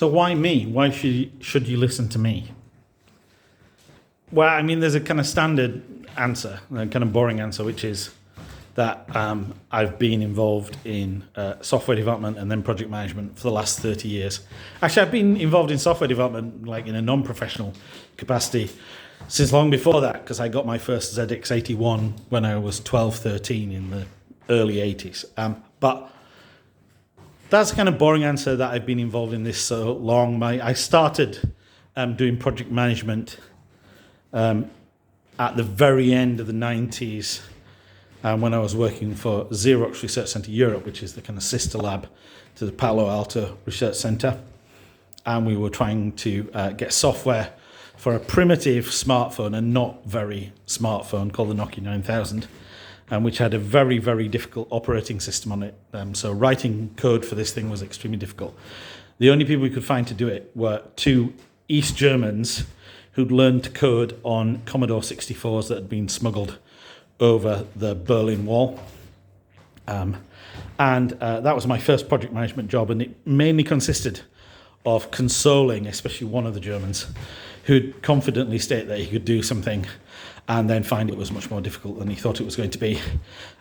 So why me? Why should you listen to me? Well, I mean, there's a kind of standard answer, a kind of boring answer, which is that I've been involved in software development and then project management for the last 30 years. Actually, I've been involved in software development like in a non-professional capacity since long before that, because I got my first ZX81 when I was 12, 13 in the early 80s. But that's a kind of boring answer, that I've been involved in this so long. I started doing project management at the very end of the 90s when I was working for Xerox Research Centre Europe, which is the kind of sister lab to the Palo Alto Research Centre. And we were trying to get software for a primitive smartphone, a not very smartphone called the Nokia 9000, which had a very, very difficult operating system on it. So writing code for this thing was extremely difficult. The only people we could find to do it were two East Germans who'd learned to code on Commodore 64s that had been smuggled over the Berlin Wall. And that was my first project management job, and it mainly consisted of consoling, especially one of the Germans, who'd confidently state that he could do something and then find it was much more difficult than he thought it was going to be.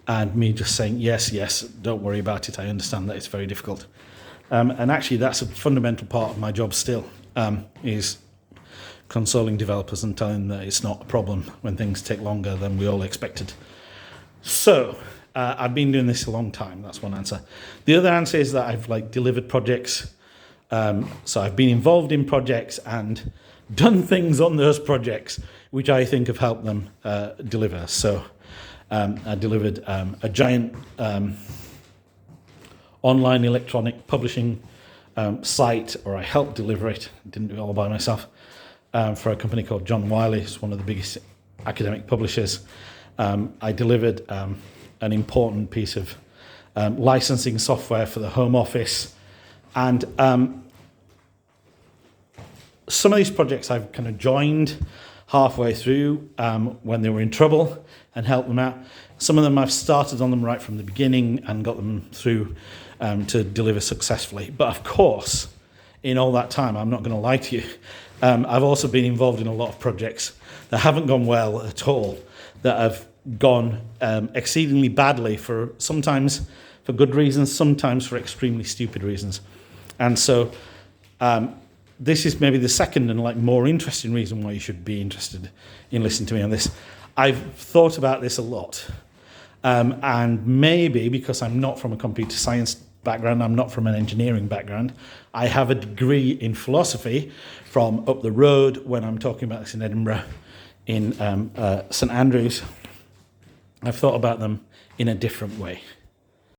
And me just saying, yes, don't worry about it, I understand that it's very difficult. And actually, that's a fundamental part of my job still, is consoling developers and telling them that it's not a problem when things take longer than we all expected. So I've been doing this a long time. That's one answer. The other answer is that I've delivered projects. So I've been involved in projects and done things on those projects which I think have helped them deliver. So I delivered a giant online electronic publishing site, or I helped deliver it. Didn't do it all by myself. For a company called John Wiley, it's one of the biggest academic publishers. I delivered an important piece of licensing software for the Home Office. And some of these projects I've kind of joined halfway through when they were in trouble and helped them out. Some of them I've started on them right from the beginning and got them through to deliver successfully. But of course, in all that time, I'm not going to lie to you, I've also been involved in a lot of projects that haven't gone well at all, that have gone exceedingly badly, for sometimes for good reasons, sometimes for extremely stupid reasons. And so this is maybe the second and more interesting reason why you should be interested in listening to me on this. I've thought about this a lot. And maybe because I'm not from a computer science background, I'm not from an engineering background, I have a degree in philosophy from up the road when I'm talking about this in Edinburgh, in St Andrews. I've thought about them in a different way.